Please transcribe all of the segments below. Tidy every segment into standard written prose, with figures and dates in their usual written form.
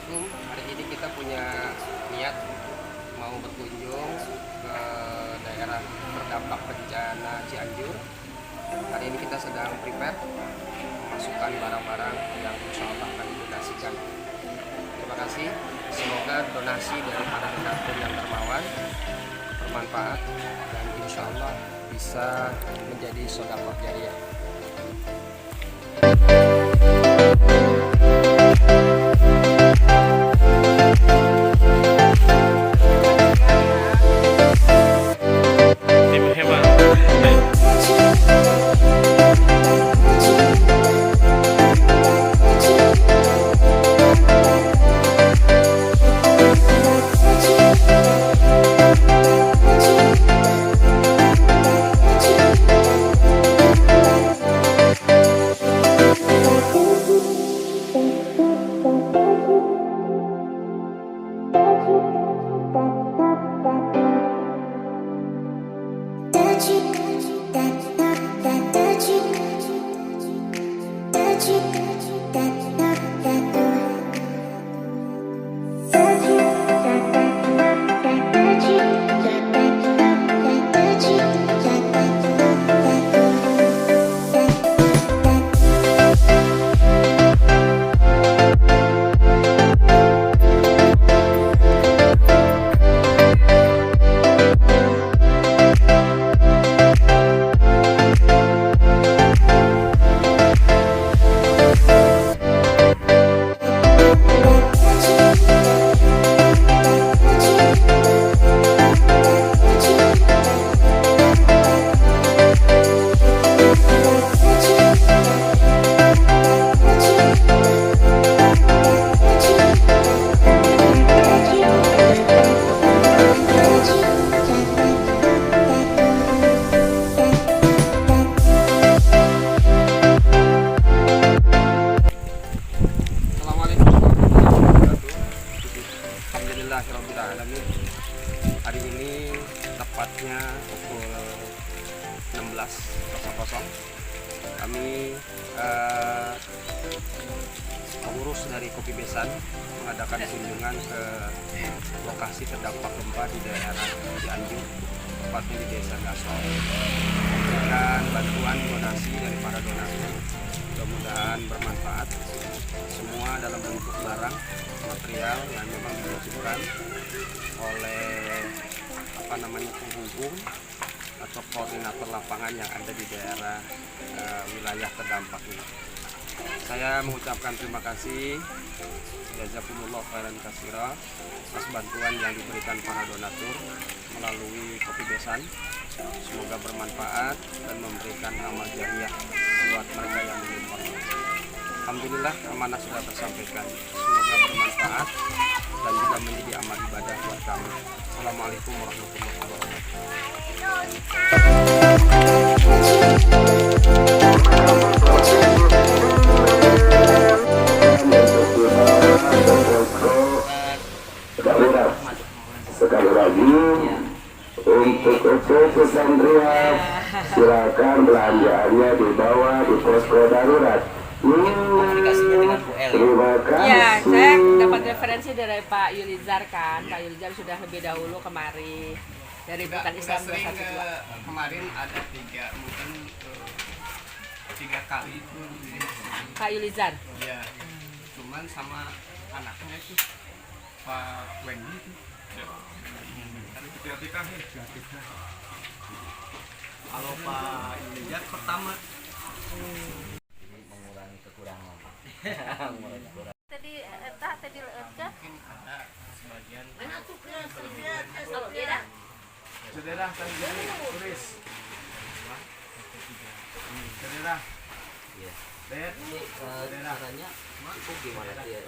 Assalamualaikum. Hari ini kita punya niat mau berkunjung ke daerah terdampak bencana Cianjur. Hari ini kita sedang prepare memasukkan barang-barang yang insya Allah akan didonasikan. Terima kasih. Semoga donasi dari para donatur yang dermawan bermanfaat dan insya Allah bisa menjadi sedekah jariah. Tim hebat. Assalamualaikum warahmatullahi wabarakatuh. Alhamdulillahirrahmanirrahim. Hari ini tepatnya pukul 16.00 kami pengurus dari Kopi Besan mengadakan kunjungan ke lokasi terdampak gempa di daerah Cianjur, tepatnya di Desa Gasol, dan bantuan donasi dari para donatur. Mudah-mudahan bermanfaat semua dalam bentuk barang material yang memang dibutuhkan oleh penghubung atau koordinator lapangan yang ada di daerah wilayah terdampak ini. Saya mengucapkan terima kasih jazakumullah khairan katsira atas bantuan yang diberikan para donatur melalui Kopi Besan. Semoga bermanfaat dan memberikan amal jariah buat mereka yang menyumbang. Alhamdulillah amanah sudah tersampaikan. Semoga bermanfaat dan juga menjadi amal ibadah buat kami. Assalamualaikum warahmatullahi wabarakatuh. Darurat. Sekali lagi untuk pesantren silakan belanjaannya dibawa di posko darurat. Terima kasih. Ya, saya dapat referensi dari Pak Yulizar kan. Pak Yulizar sudah lebih dahulu kemari dari Bukan Islam Sering 212. kemarin ada tiga kali itu Pak Yulizar. ya, cuman sama anaknya itu Pak Wendy itu. Kalau Pak Yulizar pertama mengurangi kekurangan. Tadi leutkeun mungkin ada sebagian Saudara sendiri tulis. Saudara. Iya. Lihat. Ini caranya itu gimana dia?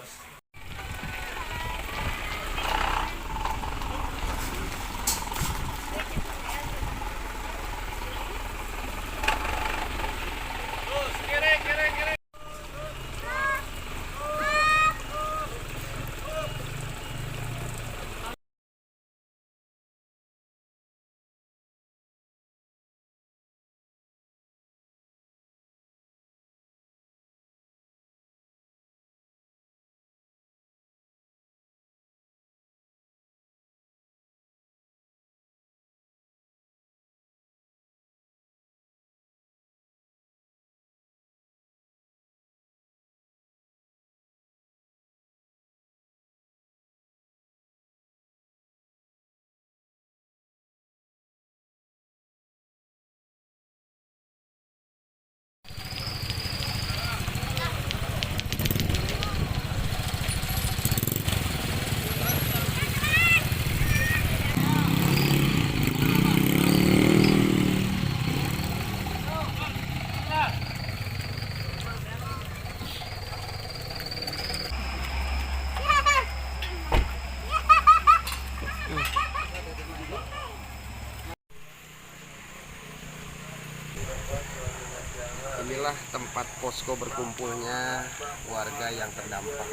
posko berkumpulnya warga yang terdampak.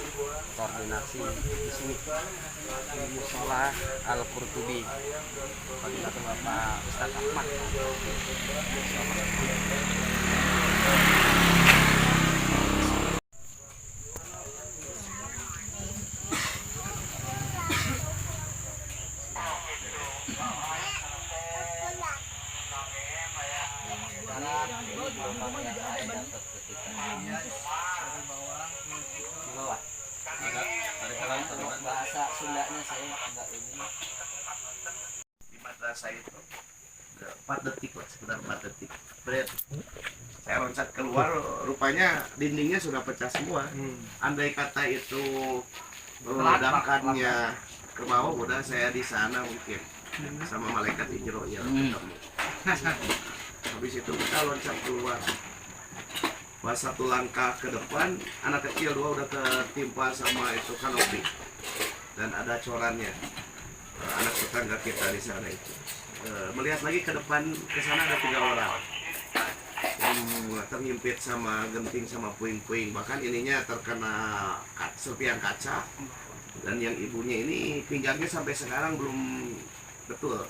Koordinasi di sini di Musola Al Qurtubi. Koordinator Bapak Ustadz Ahmad. Bahasa Sundanya saya enggak ini. Di madrasah itu 4 detik lah, sekitar 4 detik. Berat. Saya loncat keluar, rupanya dindingnya sudah pecah semua. Andai kata itu ledakannya ke bawah, udah saya di sana mungkin sama malaikat Ijro'il ketemu. Habis itu kita loncat keluar. Pas 1 langkah ke depan, anak kecil 2 udah ketimpa sama itu kanopi dan ada corannya. Anak tetangga kita di sana itu. Melihat lagi ke depan, ke sana ada 3 orang yang terhimpit sama genting sama puing-puing, bahkan ininya terkena serpihan kaca, dan yang ibunya ini pinggangnya sampai sekarang belum betul.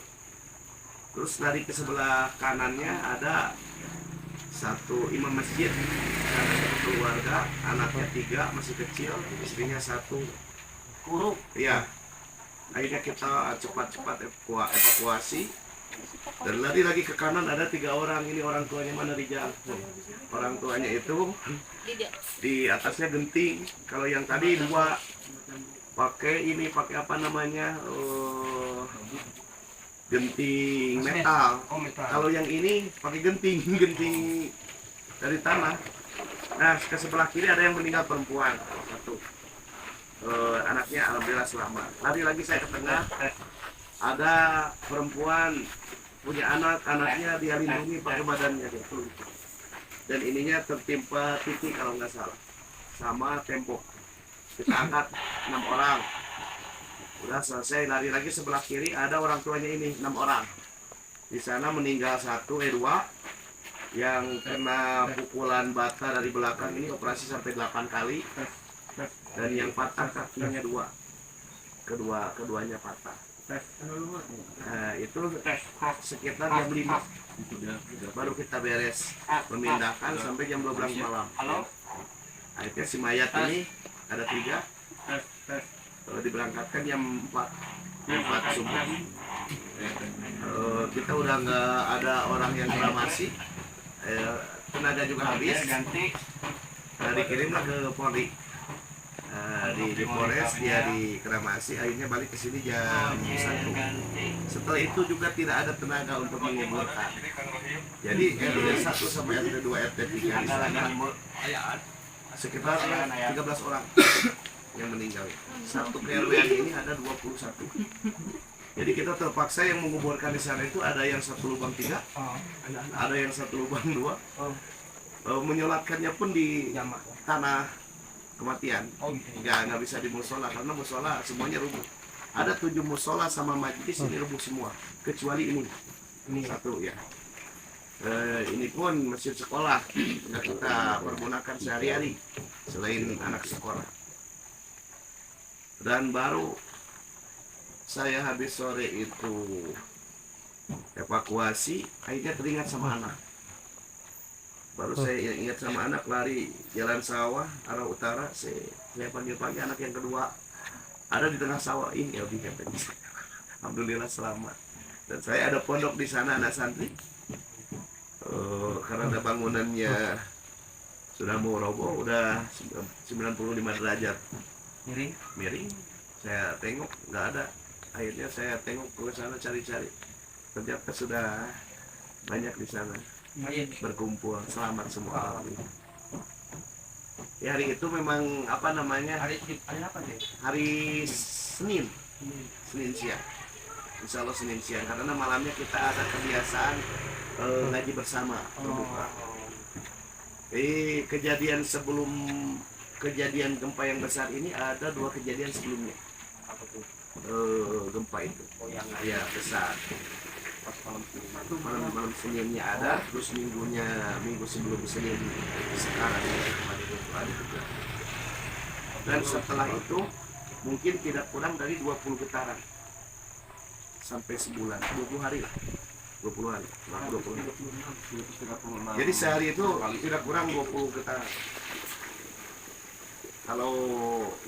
Terus dari ke sebelah kanannya ada 1 imam masjid, ada 1 keluarga, anaknya 3 masih kecil, istrinya 1 kuruk. Ya, akhirnya kita cepat-cepat evakuasi. Dan lagi ke kanan ada 3 orang, ini orang tuanya mana Rijal? Orang tuanya itu di atasnya genting. Kalau yang tadi 2 pakai apa namanya? Genting metal. Kalau yang ini pakai genting dari tanah. Nah, ke sebelah kiri ada yang meninggal perempuan 1. Anaknya alhamdulillah selamat. Lari lagi saya ke tengah, ada perempuan punya anaknya dia lindungi pakai badannya gitu. Dan ininya tertimpa titik kalau nggak salah, sama tembok. Kita angkat 6 orang. Udah selesai, lari lagi sebelah kiri ada orang tuanya ini 6 orang. Di sana meninggal 2 yang kena pukulan bata dari belakang, ini operasi sampai 8 kali. Dan yang patah kakinya 2, keduanya patah. Nah, itu sekitar jam 5 baru kita beres memindahkan sampai jam 12 malam. Akhirnya si mayat ini ada 3 diberangkatkan jam 4 subuh. Kita udah nggak ada orang yang kremasi, tenaga juga habis. Dikirimlah ke Polri. Di Polres dia dikremasi, akhirnya balik ke sini jam 1. Setelah itu juga tidak ada tenaga untuk menguburkan. Jadi RT 1 sampai RT 2 RT 3 di sana sekitar 13 orang yang meninggal. 1 RW ini ada 21. Jadi kita terpaksa yang menguburkan di sana itu ada yang 1 lubang 3, ada yang 1 lubang 2. Menyolatkannya pun di tanah kematian, nggak bisa di musola karena musola semuanya rubuh. Ada 7 musola sama majlis ini rubuh semua, kecuali ini 1 ya. Ini pun masjid sekolah yang kita pergunakan sehari-hari selain anak sekolah. Dan baru saya habis sore itu evakuasi, akhirnya teringat sama anak. Baru saya ingat sama anak, lari jalan sawah arah utara, saya panggil-panggil anak yang kedua, ada di tengah sawah ini ya, alhamdulillah selamat. Dan saya ada pondok di sana anak santri, karena ada bangunannya sudah mau roboh, udah 95 derajat miring. Saya tengok nggak ada, akhirnya saya tengok ke sana cari-cari, ternyata sudah banyak di sana berkumpul, selamat semua. Ya, hari itu memang apa namanya, hari Senin siang, insya Allah Senin siang, karena malamnya kita ada kebiasaan ngaji bersama berbuka. Kejadian sebelum kejadian gempa yang besar ini ada 2 kejadian sebelumnya. Gempa itu yang besar. malam Seninnya ada, terus minggu sebelum Senin sekarang kemarin itu ada juga. Dan setelah itu mungkin tidak kurang dari 20 getaran sampai sebulan, 20 hari lah, 20 hari, 20 hari. Jadi sehari itu tidak kurang 20 getaran. Kalau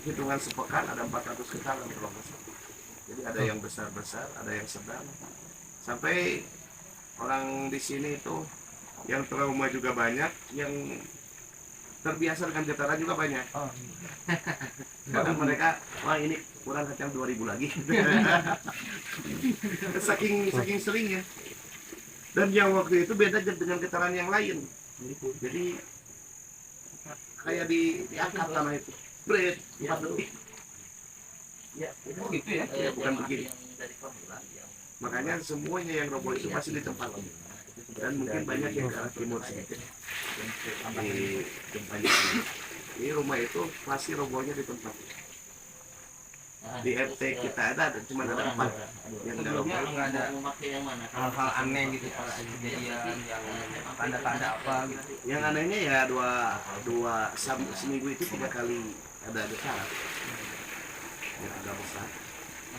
hitungan sepekan ada 400 getaran kalau nggak salah. Jadi ada yang besar-besar, ada yang sedang. Sampai orang di sini itu yang trauma juga banyak, yang terbiasa dengan getaran juga banyak. Bahkan mereka, wah ini kurang kacang 2000 lagi. saking seringnya. Dan yang waktu itu beda dengan getaran yang lain. Jadi kayak diangkat tanah itu, bread 4 detik. Ya, itu Gitu ya, bukan begini. dari Pamulang yang Makanya semuanya yang roboh itu pasti di tempat. Dan mungkin banyak yang ke arah timur sedikit. Di tempatnya ini. Ini rumah itu pasti robohnya di tempat. Di RT kita ada cuma ada 4 yang ada roboh. nggak ada hal-hal aneh gitu, kejadian yang tanda-tanda apa gitu. Yang anehnya ya seminggu itu 3 kali ada getaran. Yang agak besar.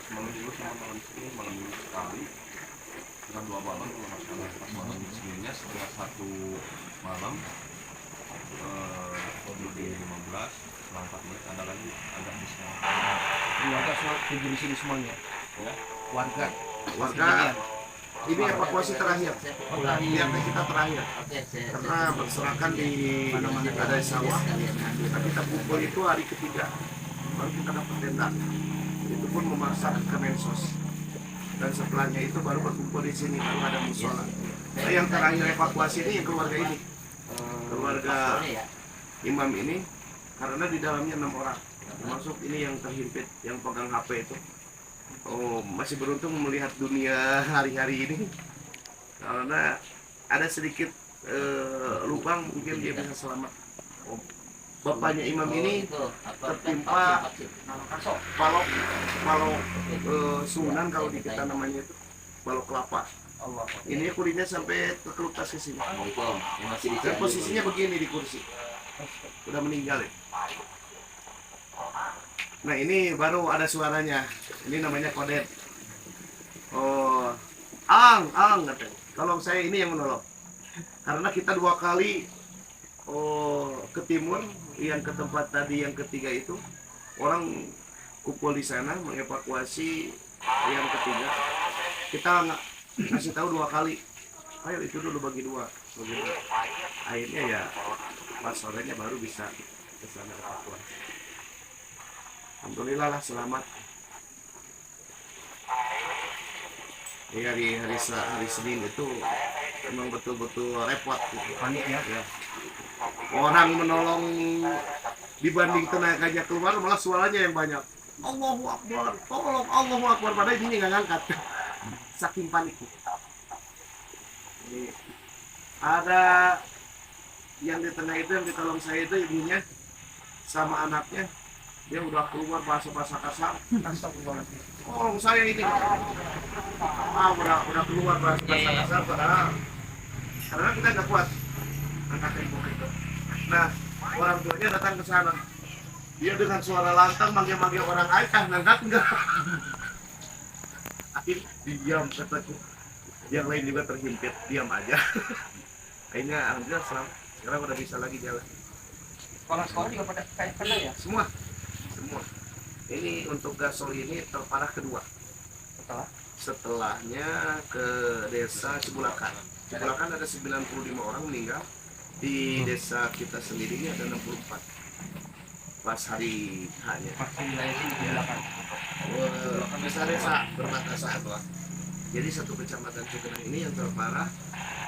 Malam dulu sama malam ini, malam minggu sekali dengan 2 malam kalau nggak salah. Pas malam sebelumnya setelah 1 malam di 15 setelah 4 menit ada lagi agak besar. Keluarga semua tidur di sini semuanya. Ya. Warga Ini evakuasi terakhir. Yang kita terakhir. Karena berserakan di ada sawah. Kita kumpul itu hari ketiga. Baru kita dapat tenda. Itu pun memaksa ke Mensos. Dan setelahnya itu baru berkumpul di sini baru ada musola. Nah, yang terakhir evakuasi ini yang keluarga ini. Keluarga imam ini karena di dalamnya 6 orang. Termasuk ini yang terhimpit, yang pegang HP itu. Oh, masih beruntung melihat dunia hari-hari ini. Karena ada sedikit lubang mungkin dia bisa selamat. Oh, bapaknya imam ini tertimpa balok sunan kalau di kita namanya itu balok kelapa. Ini kulitnya sampai terkelupas ke sini. Dan posisinya begini di kursi. Udah meninggal ya. Nah ini baru ada suaranya. Ini namanya kodet. Oh, ang, katanya. Tolong saya ini yang menolong. Karena kita 2 kali ke timur, yang ke tempat tadi yang ketiga itu orang kumpul di sana mengevakuasi yang ketiga. Kita ngasih tahu 2 kali. Ayo itu dulu bagi 2. Akhirnya ya pas sorenya baru bisa ke sana evakuasi. Alhamdulillah lah selamat. Ya, hari Senin itu memang betul-betul repot gitu. panik ya. Ya. Orang menolong dibanding tenaganya keluar malah suaranya yang banyak. Allahu Akbar, tolong Allahu Akbar, padahal ini nggak ngangkat. Saking panik. Jadi, ada yang di tengah itu yang ditolong saya itu ibunya sama anaknya. Dia udah keluar bahasa-bahasa kasar. Tolong saya ini. Udah keluar bahasa-bahasa kasar padahal karena kita nggak kuat angkat ibu itu. Nah, orang tuanya datang ke sana. Dia dengan suara lantang manggil-manggil orang ayah, ngangkat enggak? Akhir diam kataku. Yang lain juga terhimpit, diam aja. Akhirnya alhamdulillah sekarang udah bisa lagi jalan. Sekolah juga pada kayak kena ya. Semua. Ini untuk gasol ini terparah kedua. Setelahnya ke desa Cibulakan. Cibulakan ada 95 orang meninggal. Di desa kita sendiri ini ada 64. Pas hari H-nya. Desa-desa berbatasan. Jadi satu kecamatan Cugenang ini yang terparah,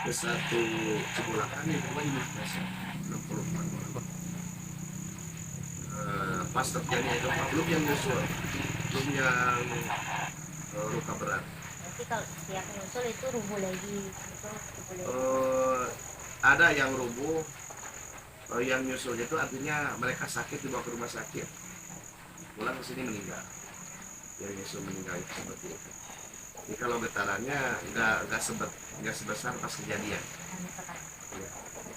ke satu Cibulakan yang kedua ini 64 orang. Pas terjadi gempa belum yang nyusul, belum yang luka berat. Nanti kalau yang nyusul itu rubuh lagi. Ada yang rubuh, yang nyusul itu artinya mereka sakit dibawa ke rumah sakit, pulang ke sini meninggal. Yang nyusul meninggal itu seperti itu. Ini kalau getarannya nggak sebesar pas kejadian. Ya.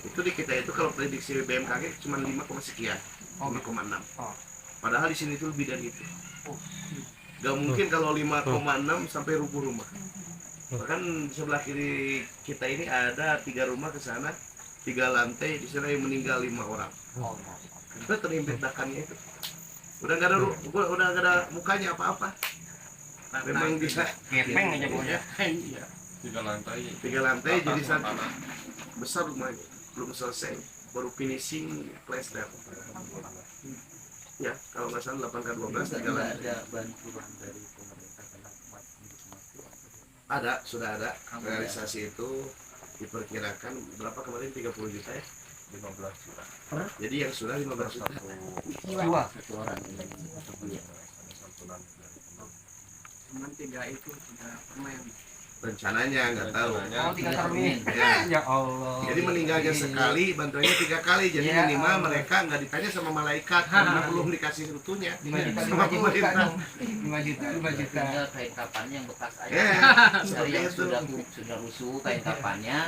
Itu di kita itu kalau prediksi BMKG cuma 5, sekian, 5,6. Padahal di sini itu lebih dari itu. Gak mungkin kalau 5,6 sampai rubuh rumah. Bahkan di sebelah kiri kita ini ada 3 rumah ke sana, 3 lantai, di sana yang meninggal 5 orang. Karena terimpit dakannya itu. Udah nggak ada mukanya apa-apa. Memang bisa Kepeng aja pokoknya. Iya. 3 lantai. 3 lantai jadi Atas satu tanah. besar rumahnya, belum selesai, baru finishing plaster. Ya, kalau nggak salah 8x12 3 lantai. Ada bantuan dari pemerintah dalam Ada, sudah ada realisasi itu diperkirakan berapa kemarin 30 juta ya? 15 juta. Jadi yang sudah 15 juta. jiwa satu orang. Cuman 3 itu sudah permen. Rencananya nggak tahu. Rencananya. 3 termin. Ya. Ya Allah. Jadi meninggalnya sekali, bantuannya 3 kali. Jadi Ya minimal Allah. mereka nggak ditanya sama malaikat karena belum dikasih seutuhnya 5 juta, sama 5 juta pemerintah. dong. 5 juta, 5 juta. Tinggal kain kapannya yang bekas aja. Ya, Dari seperti yang itu. sudah rusuh kain kapannya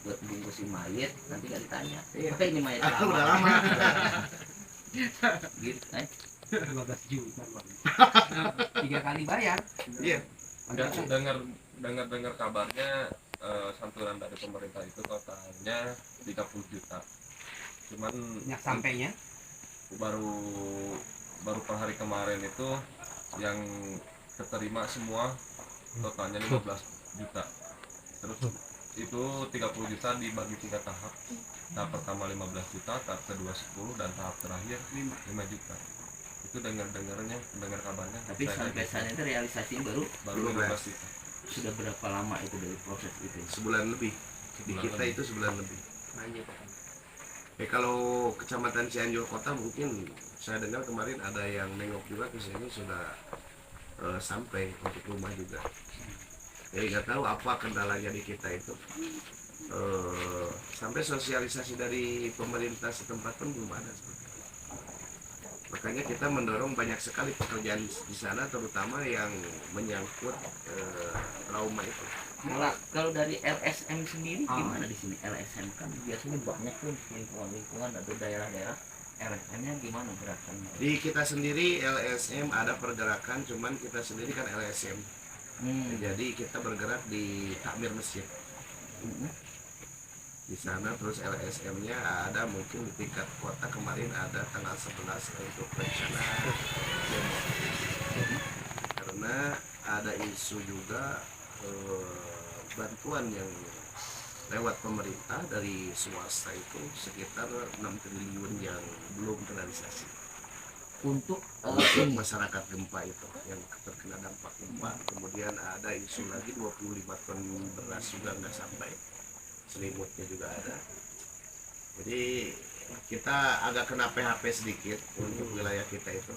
buat bungkusin mayat nanti gak ditanya. Iya. Pakai ini mayat Ah, udah lama. Gitu, 15 juta. 3 kali bayar. Iya. Dengar kabarnya santunan dari pemerintah itu totalnya 30 juta. Cuman Minyak sampainya. baru per hari kemarin itu yang keterima semua totalnya 15 juta. Terus itu 30 juta dibagi 3 tahap. Tahap pertama 15 juta, tahap kedua 10 dan tahap terakhir 5 juta. Itu dengar kabarnya. tapi sampai saat itu realisasi baru baru 15 juta. sudah berapa lama itu dari proses itu? Sebulan lebih. Di kita itu sebulan lebih. Kalau Kecamatan Cianjur Kota mungkin saya dengar kemarin ada yang nengok juga ke sini sudah sampai untuk rumah juga. Jadi nggak tahu apa kendalanya di kita itu. Sampai sosialisasi dari pemerintah setempat pun belum ada. Makanya kita mendorong banyak sekali pekerjaan di sana, terutama yang menyangkut trauma itu. Kalau dari LSM sendiri gimana di sini? LSM kan biasanya banyak tuh lingkungan atau daerah-daerah. LSM-nya gimana gerakannya? Di kita sendiri LSM ada pergerakan, cuman kita sendiri kan LSM. Jadi kita bergerak di takmir masjid. Di sana terus LSM-nya ada mungkin di tingkat kota kemarin ada tanggal 11 untuk rencana demo. Karena ada isu juga bantuan yang lewat pemerintah dari swasta itu sekitar 6 triliun yang belum terrealisasi Untuk untuk masyarakat gempa itu yang terkena dampak gempa. Kemudian ada isu lagi 25 ton beras juga nggak sampai, selimutnya juga ada. Jadi kita agak kena PHP sedikit untuk wilayah kita itu.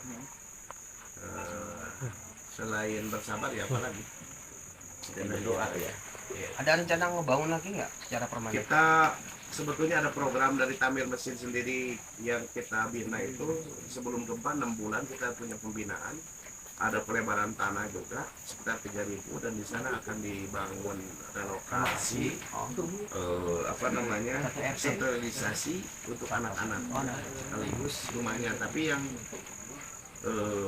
Selain bersabar ya apalagi dan berdoa ya. Ada rencana ngebangun lagi nggak secara permanen? Kita sebetulnya ada program dari Tamir Mesin sendiri yang kita bina itu sebelum gempa 6 bulan kita punya pembinaan. Ada pelebaran tanah juga sekitar 3.000 dan di sana akan dibangun relokasi sterilisasi untuk anak-anak sekaligus rumahnya. Tapi yang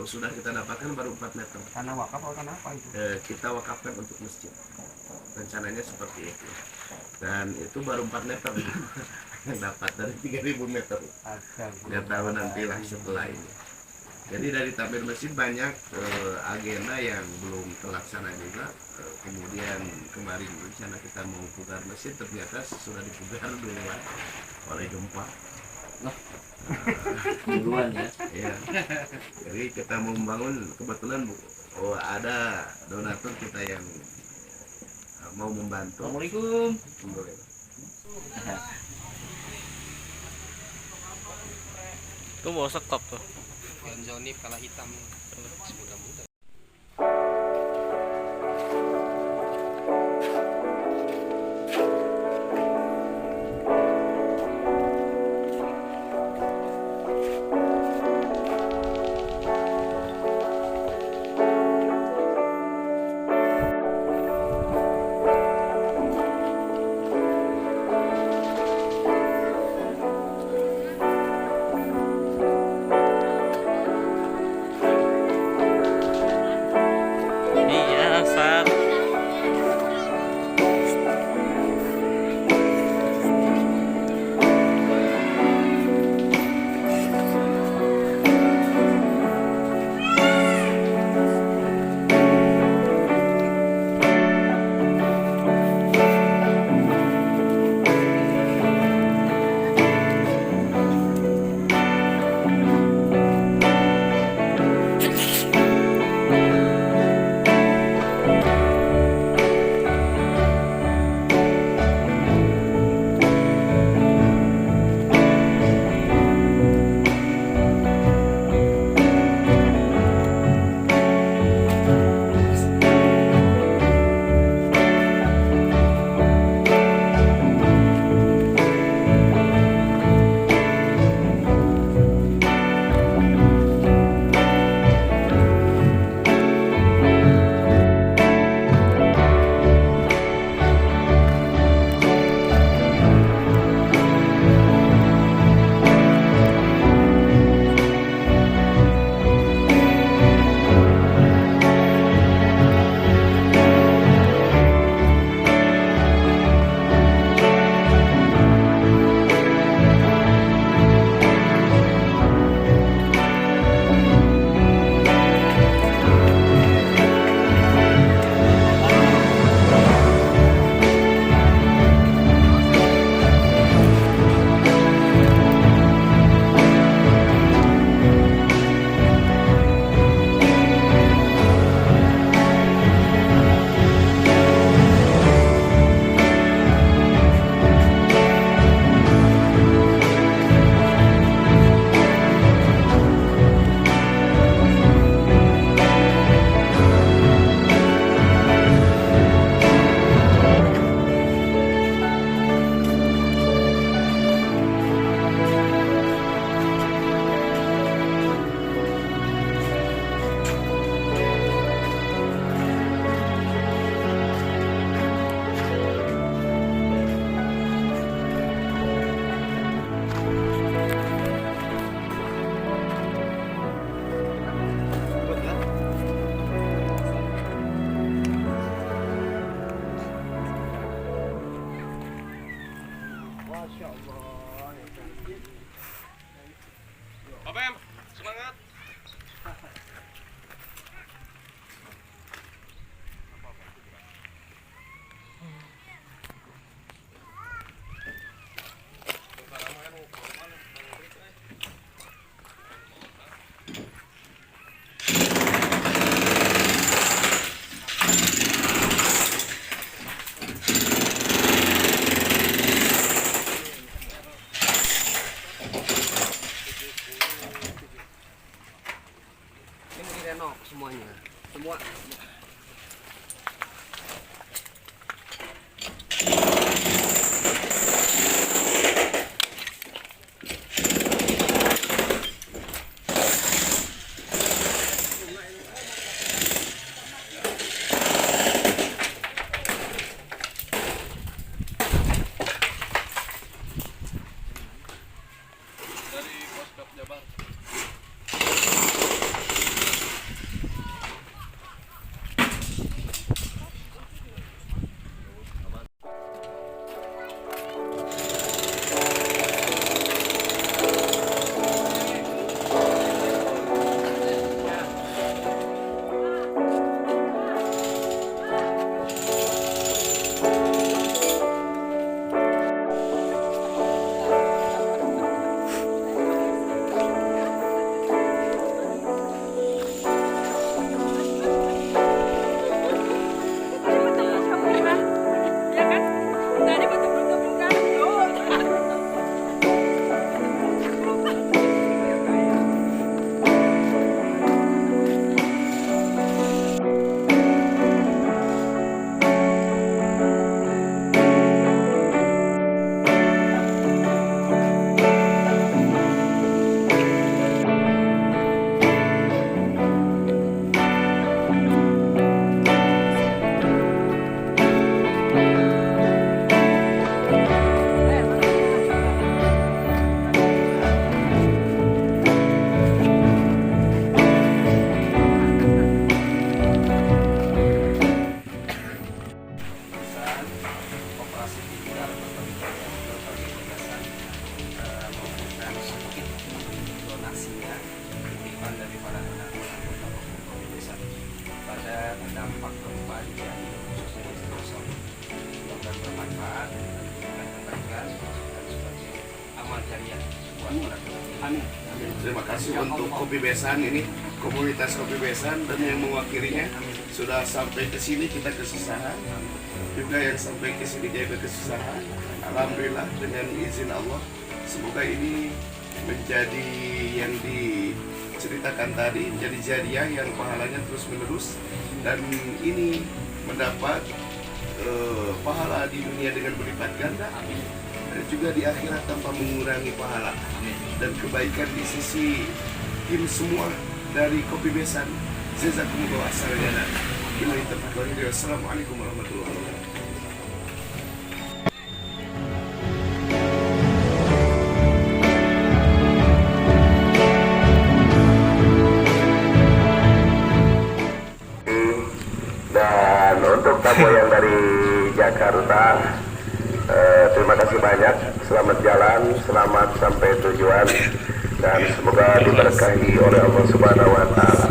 sudah kita dapatkan baru 4 meter. Tanah wakaf atau tanah apa itu? Kita wakafkan untuk masjid. Rencananya seperti itu. Dan itu baru 4 meter yang dapat dari 3.000 meter. Nggak tahu nantilah setelah ini. Jadi dari Tamir Mesin banyak agenda yang belum terlaksana juga. Kemudian kemarin rencana kita mau pugar mesin ternyata sudah dipugar duluan oleh gempa. Duluan ya. Ya. Jadi kita mau membangun, kebetulan ada donatur kita yang mau membantu. Assalamualaikum. Tuh mau stop tuh. Jonjoni kala hitam. Mudah-mudahan. semuanya. Semua. Dari Poskap Jabar. Operasi Pintar berbagai yayasan memberikan sedikit donasinya titipan dari para anggota desa pada dampak gempa di Jambi khususnya di Sidoarjo. Semoga bermanfaat dan memberikan kebaikan dan sebagai amal jariah buat para Amin. Terima kasih untuk Kopi Besan ini, komunitas Kopi Besan dan yang mewakilinya sudah sampai ke sini kita kesusahan. Juga yang sampai ke sini jaga kesusahan. Alhamdulillah dengan izin Allah, semoga ini menjadi yang diceritakan tadi, menjadi jariah yang pahalanya terus menerus dan ini mendapat pahala di dunia dengan berlipat ganda dan juga di akhirat tanpa mengurangi pahala dan kebaikan di sisi tim semua dari Kopi Besan. Jazakumullah khairan. Assalamualaikum warahmatullahi wabarakatuh. Dan untuk tamu yang dari Jakarta, terima kasih banyak. Selamat jalan, selamat sampai tujuan, dan semoga diberkahi oleh Allah Subhanahu wa Ta'ala.